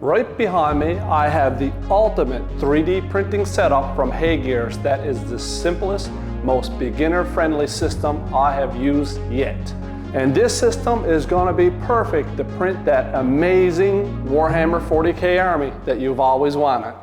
Right behind me, I have the ultimate 3D printing setup from HeyGears that is the simplest, most beginner-friendly system I have used yet. And this system is going to be perfect to print that amazing Warhammer 40K army that you've always wanted.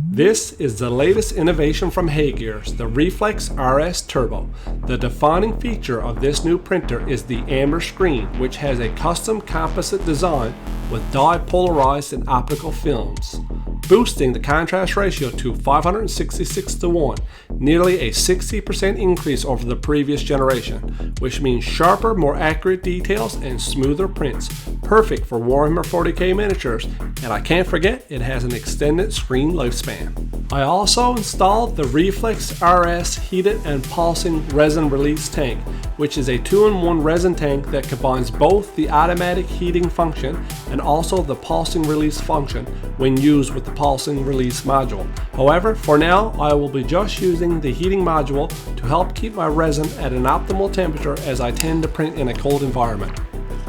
This is the latest innovation from HeyGears, the Reflex RS Turbo. The defining feature of this new printer is the amber screen, which has a custom composite design with dye-polarized and optical films, boosting the contrast ratio to 566:1, nearly a 60% increase over the previous generation, which means sharper, more accurate details and smoother prints, perfect for Warhammer 40K miniatures, and I can't forget it has an extended screen lifespan. I also installed the Reflex RS heated and pulsing resin release tank, which is a 2-in-1 resin tank that combines both the automatic heating function and also the pulsing release function when used with the pulsing release module. However, for now I will be just using the heating module to help keep my resin at an optimal temperature as I tend to print in a cold environment.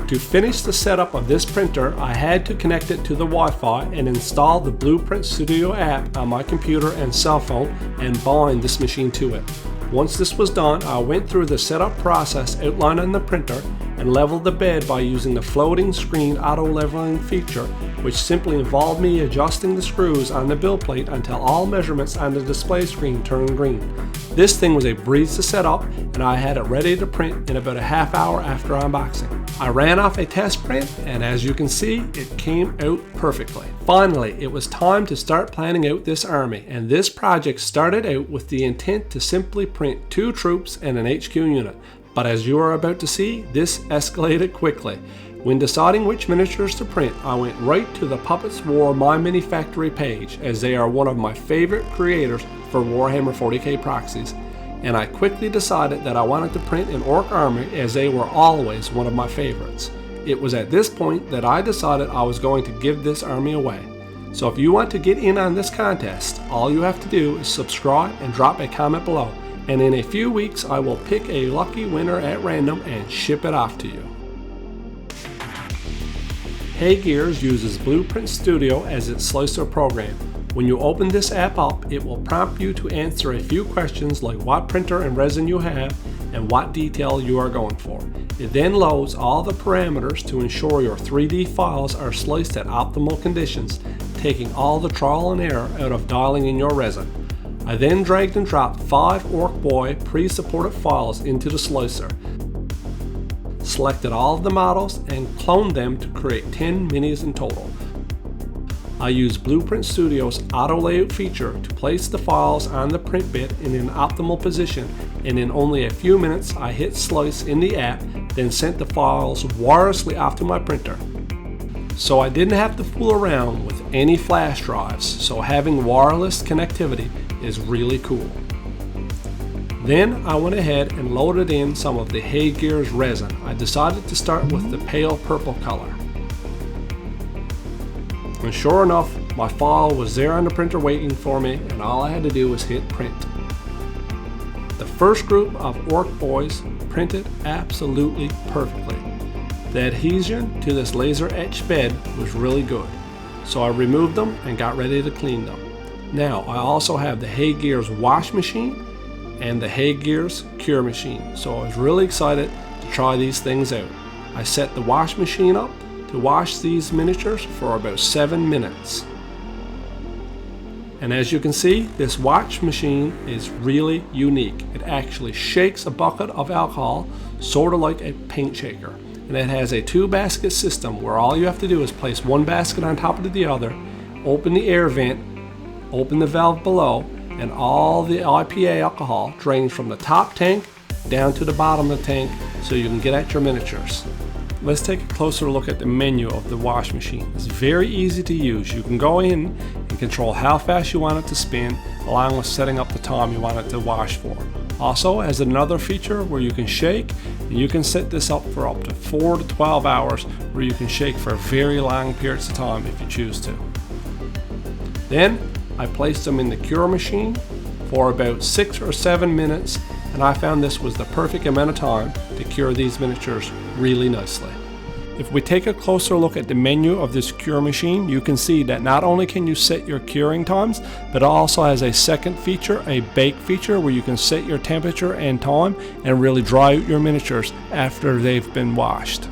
To finish the setup of this printer, I had to connect it to the Wi-Fi and install the Blueprint Studio app on my computer and cell phone and bind this machine to it. Once this was done, I went through the setup process outlined on the printer and leveled the bed by using the floating screen auto leveling feature, which simply involved me adjusting the screws on the build plate until all measurements on the display screen turned green. This thing was a breeze to set up, and I had it ready to print in about a half hour after unboxing. I ran off a test print, and as you can see, it came out perfectly. Finally, it was time to start planning out this army, and this project started out with the intent to simply print 2 troops and an HQ unit. But as you are about to see, this escalated quickly. When deciding which miniatures to print, I went right to the Puppets War My Mini Factory page, as they are one of my favorite creators for Warhammer 40K proxies, and I quickly decided that I wanted to print an Orc army, as they were always one of my favorites. It was at this point that I decided I was going to give this army away. So if you want to get in on this contest, all you have to do is subscribe and drop a comment below, and in a few weeks I will pick a lucky winner at random and ship it off to you. HeyGears uses Blueprint Studio as its slicer program. When you open this app up, it will prompt you to answer a few questions like what printer and resin you have and what detail you are going for. It then loads all the parameters to ensure your 3D files are sliced at optimal conditions, taking all the trial and error out of dialing in your resin. I then dragged and dropped 5 Orc Boy pre-supported files into the slicer, selected all of the models and cloned them to create 10 minis in total. I used Blueprint Studio's auto layout feature to place the files on the print bit in an optimal position, and in only a few minutes I hit slice in the app, then sent the files wirelessly off to my printer. So I didn't have to fool around with any flash drives, so having wireless connectivity is really cool. Then I went ahead and loaded in some of the HeyGears resin. I decided to start with the pale purple color. And sure enough, my file was there on the printer waiting for me, and all I had to do was hit print. The first group of Orc Boys printed absolutely perfectly. The adhesion to this laser etched bed was really good, so I removed them and got ready to clean them. Now I also have the HeyGears wash machine and the HeyGears cure machine, so I was really excited to try these things out. I set the wash machine up to wash these miniatures for about 7 minutes. And as you can see, this wash machine is really unique. It actually shakes a bucket of alcohol, sort of like a paint shaker. And it has a 2-basket system where all you have to do is place one basket on top of the other, open the air vent, open the valve below, and all the IPA alcohol drains from the top tank down to the bottom of the tank so you can get at your miniatures. Let's take a closer look at the menu of the wash machine. It's very easy to use. You can go in and control how fast you want it to spin, along with setting up the time you want it to wash for. Also, as another feature where you can shake, you can set this up for up to 4 to 12 hours, where you can shake for very long periods of time if you choose to. Then I placed them in the cure machine for about 6 or 7 minutes, and I found this was the perfect amount of time to cure these miniatures really nicely. If we take a closer look at the menu of this cure machine, you can see that not only can you set your curing times, but it also has a second feature, a bake feature, where you can set your temperature and time and really dry out your miniatures after they've been washed.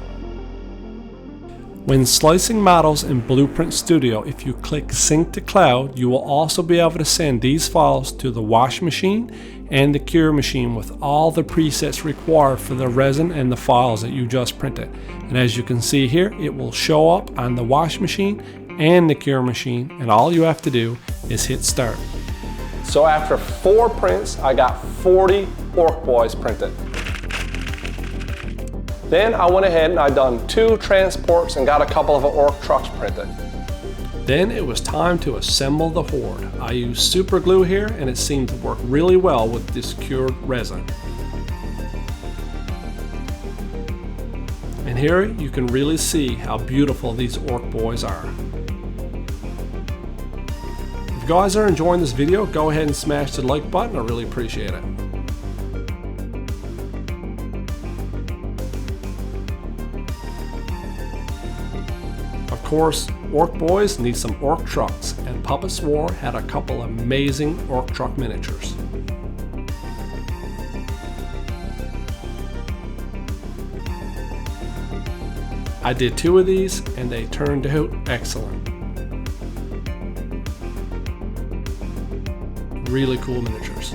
When slicing models in Blueprint Studio, if you click Sync to Cloud, you will also be able to send these files to the wash machine and the cure machine with all the presets required for the resin and the files that you just printed. And as you can see here, it will show up on the wash machine and the cure machine, and all you have to do is hit start. So after 4 prints, I got 40 Orc Boys printed. Then I went ahead and I done 2 transports and got a couple of Orc trucks printed. Then it was time to assemble the horde. I used super glue here and it seemed to work really well with this cured resin. And here you can really see how beautiful these Orc Boys are. If you guys are enjoying this video, go ahead and smash the like button. I really appreciate it. Of course, Orc Boys need some Orc trucks, and Puppets War had a couple amazing Orc truck miniatures. I did 2 of these and they turned out excellent. Really cool miniatures.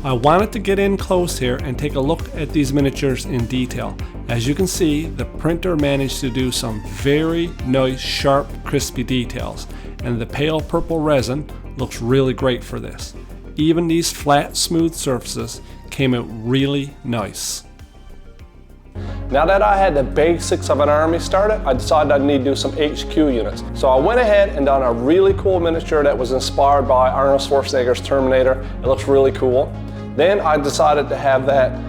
I wanted to get in close here and take a look at these miniatures in detail. As you can see, the printer managed to do some very nice, sharp, crispy details, and the pale purple resin looks really great for this. Even these flat, smooth surfaces came out really nice. Now that I had the basics of an army started, I decided I need to do some HQ units. So I went ahead and done a really cool miniature that was inspired by Arnold Schwarzenegger's Terminator. It looks really cool. Then I decided to have that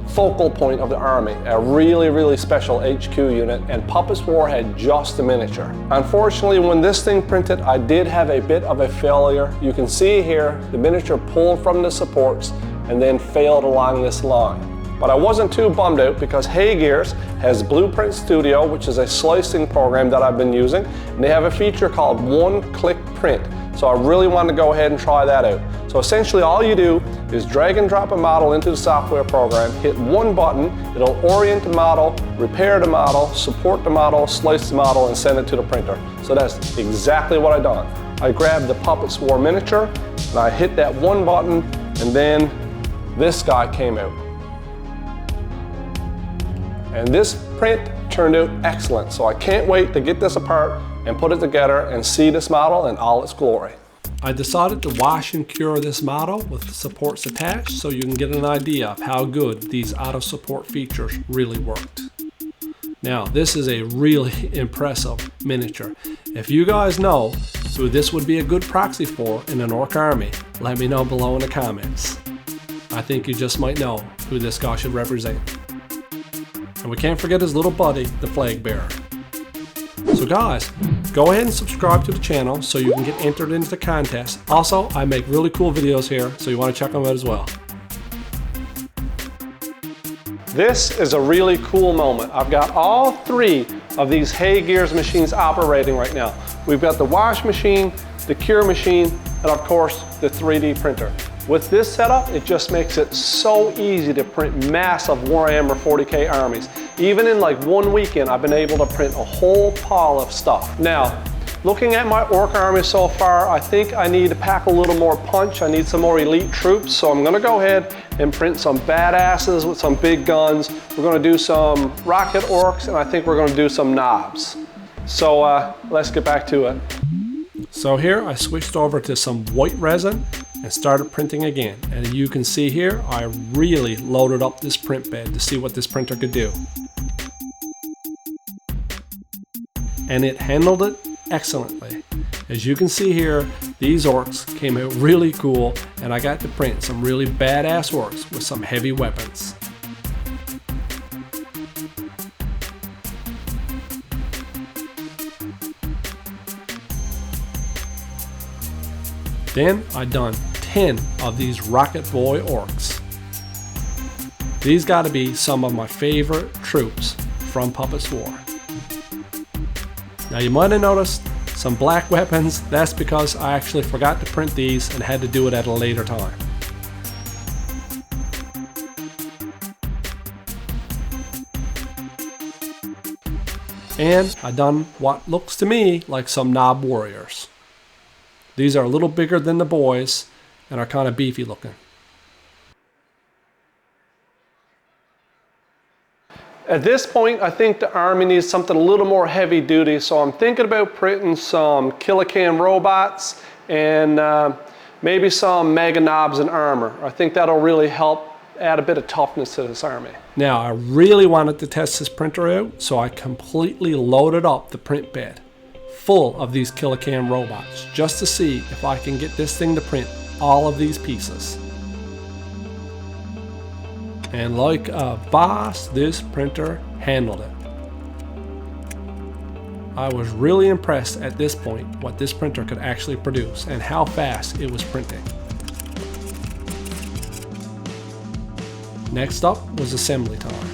focal point of the army, a really special HQ unit, and Puppets War had just a miniature. Unfortunately, when this thing printed, I did have a bit of a failure. You can see here the miniature pulled from the supports and then failed along this line. But I wasn't too bummed out because HeyGears has Blueprint Studio, which is a slicing program that I've been using, and they have a feature called one-click print. So I really wanted to go ahead and try that out. So essentially all you do is drag and drop a model into the software program, hit one button, it'll orient the model, repair the model, support the model, slice the model, and send it to the printer. So that's exactly what I done. I grabbed the Puppets War miniature, and I hit that one button, and then this guy came out. And this print turned out excellent, so I can't wait to get this apart and put it together and see this model in all its glory. I decided to wash and cure this model with the supports attached so you can get an idea of how good these auto support features really worked. Now, this is a really impressive miniature. If you guys know who this would be a good proxy for in an Orc army, let me know below in the comments. I think you just might know who this guy should represent. And we can't forget his little buddy, the flag bearer. So guys, go ahead and subscribe to the channel so you can get entered into the contest. Also, I make really cool videos here, so you want to check them out as well. This is a really cool moment. I've got all 3 of these HeyGears machines operating right now. We've got the wash machine, the cure machine, and of course the 3D printer. With this setup, it just makes it so easy to print massive Warhammer 40K armies. Even in like one weekend, I've been able to print a whole pile of stuff. Now, looking at my Orc army so far, I think I need to pack a little more punch. I need some more elite troops, so I'm gonna go ahead and print some badasses with some big guns. We're gonna do some rocket orcs, and I think we're gonna do some knobs. So let's get back to it. So here I switched over to some white resin and started printing again. And you can see here, I really loaded up this print bed to see what this printer could do. And it handled it excellently. As you can see here, these orcs came out really cool, and I got to print some really badass orcs with some heavy weapons. Then I done 10 of these Rocket Boy orcs. These gotta be some of my favorite troops from Puppets War. Now you might have noticed some black weapons. That's because I actually forgot to print these and had to do it at a later time. And I done what looks to me like some knob warriors. These are a little bigger than the boys and are kind of beefy looking. At this point, I think the army needs something a little more heavy duty, so I'm thinking about printing some kilocan robots and maybe some mega knobs and armor. I think that'll really help add a bit of toughness to this army. Now, I really wanted to test this printer out, so I completely loaded up the print bed full of these kilocan robots just to see if I can get this thing to print all of these pieces. And like a boss, this printer handled it. I was really impressed at this point what this printer could actually produce and how fast it was printing. Next up was assembly time.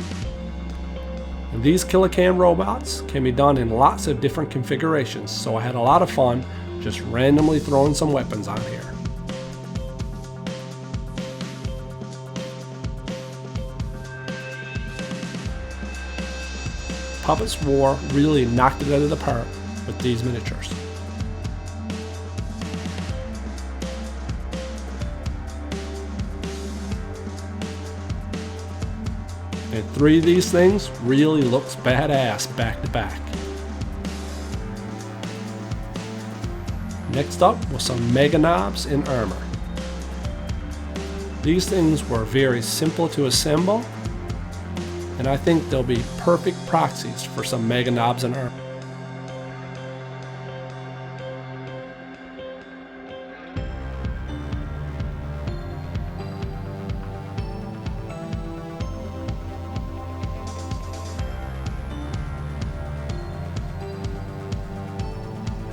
And these kilocan robots can be done in lots of different configurations, so I had a lot of fun just randomly throwing some weapons on here. Puppets War really knocked it out of the park with these miniatures. And 3 of these things really looks badass back to back. Next up was some mega knobs in armor. These things were very simple to assemble, and I think they'll be perfect proxies for some mega knobs and armor.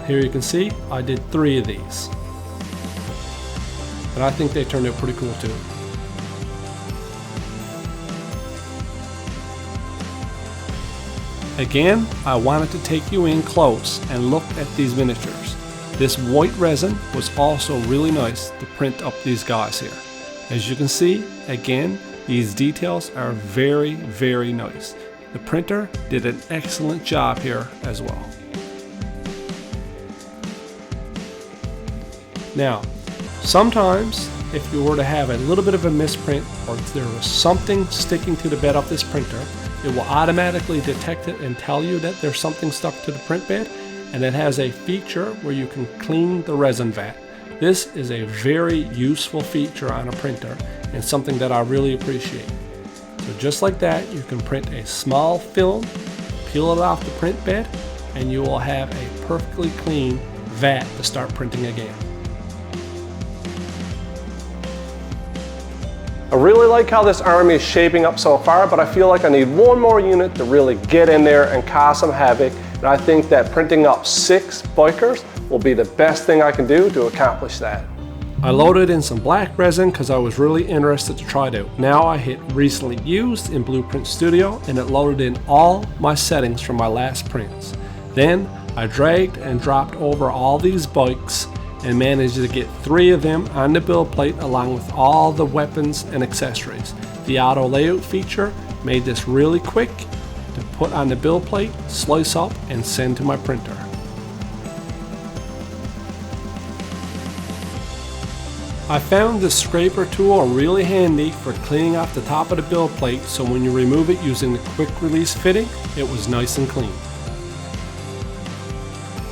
Here you can see I did 3 of these, and I think they turned out pretty cool too. Again, I wanted to take you in close and look at these miniatures. This white resin was also really nice to print up these guys here. As you can see, again, these details are very, very nice. The printer did an excellent job here as well. Now, sometimes if you were to have a little bit of a misprint or if there was something sticking to the bed of this printer, it will automatically detect it and tell you that there's something stuck to the print bed, and it has a feature where you can clean the resin vat. This is a very useful feature on a printer and something that I really appreciate. So just like that, you can print a small film, peel it off the print bed, and you will have a perfectly clean vat to start printing again. I really like how this army is shaping up so far, but I feel like I need one more unit to really get in there and cause some havoc. And I think that printing up 6 bikers will be the best thing I can do to accomplish that. I loaded in some black resin because I was really interested to try it out. Now I hit recently used in Blueprint Studio and it loaded in all my settings from my last prints. Then I dragged and dropped over all these bikes and managed to get 3 of them on the build plate along with all the weapons and accessories. The auto layout feature made this really quick to put on the build plate, slice up, and send to my printer. I found this scraper tool really handy for cleaning off the top of the build plate, so when you remove it using the quick release fitting, it was nice and clean.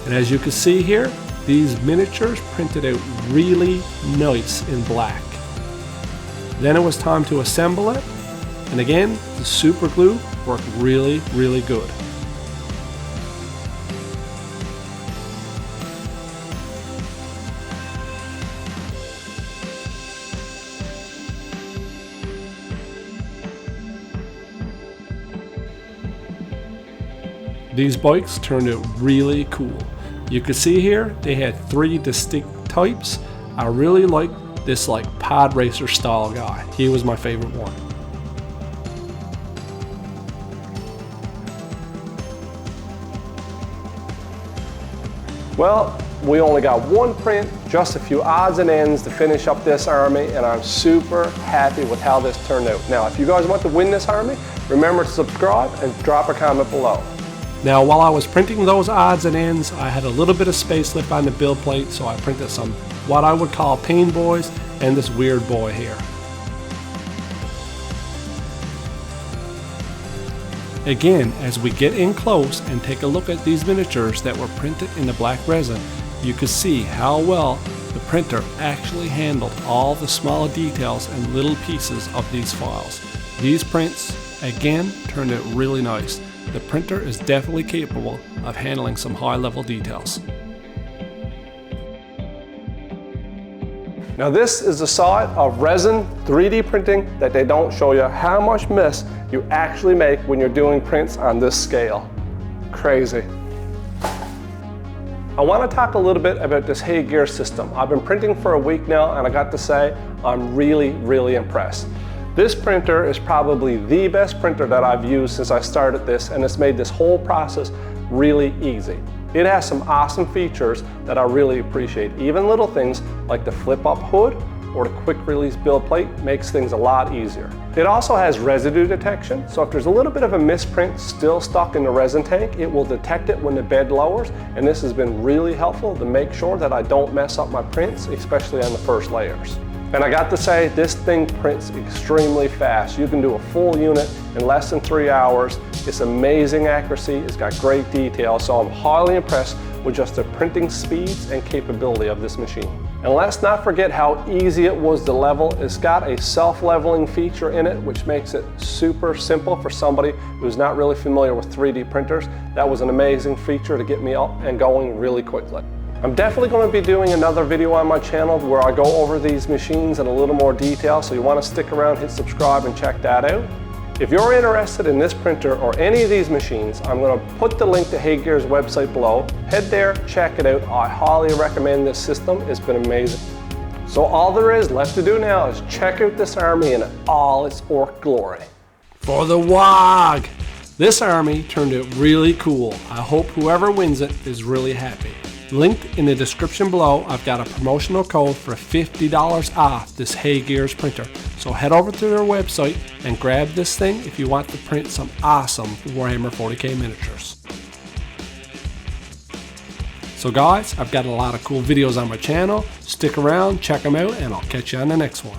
And as you can see here, these miniatures printed out really nice in black. Then it was time to assemble it, and again, the super glue worked really, really good. These bikes turned out really cool. You can see here they had 3 distinct types. I really like this pod racer style guy. He was my favorite one. Well, we only got one print, just a few odds and ends to finish up this army, and I'm super happy with how this turned out. Now, if you guys want to win this army, remember to subscribe and drop a comment below. Now, while I was printing those odds and ends, I had a little bit of space left on the build plate, so I printed some what I would call pain boys and this weird boy here. Again, as we get in close and take a look at these miniatures that were printed in the black resin, you can see how well the printer actually handled all the small details and little pieces of these files. These prints, again, turned out really nice. The printer is definitely capable of handling some high-level details. Now this is the side of resin 3D printing that they don't show you how much mess you actually make when you're doing prints on this scale. Crazy. I want to talk a little bit about this HeyGears system. I've been printing for a week now, and I got to say, I'm really impressed. This printer is probably the best printer that I've used since I started this, and it's made this whole process really easy. It has some awesome features that I really appreciate. Even little things like the flip up hood or the quick release build plate makes things a lot easier. It also has residue detection, so if there's a little bit of a misprint still stuck in the resin tank, it will detect it when the bed lowers, and this has been really helpful to make sure that I don't mess up my prints, especially on the first layers. And I got to say, this thing prints extremely fast. You can do a full unit in less than 3 hours. It's amazing accuracy, it's got great detail, so I'm highly impressed with just the printing speeds and capability of this machine. And let's not forget how easy it was to level. It's got a self-leveling feature in it, which makes it super simple for somebody who's not really familiar with 3D printers. That was an amazing feature to get me up and going really quickly. I'm definitely going to be doing another video on my channel where I go over these machines in a little more detail, so you want to stick around, hit subscribe, and check that out. If you're interested in this printer or any of these machines, I'm going to put the link to HeyGears' website below. Head there, check it out. I highly recommend this system. It's been amazing. So all there is left to do now is check out this army in all its orc glory. For the WOG! This army turned out really cool. I hope whoever wins it is really happy. Linked in the description below, I've got a promotional code for $50 off this HeyGears printer. So head over to their website and grab this thing if you want to print some awesome Warhammer 40k miniatures. So guys, I've got a lot of cool videos on my channel. Stick around, check them out, and I'll catch you on the next one.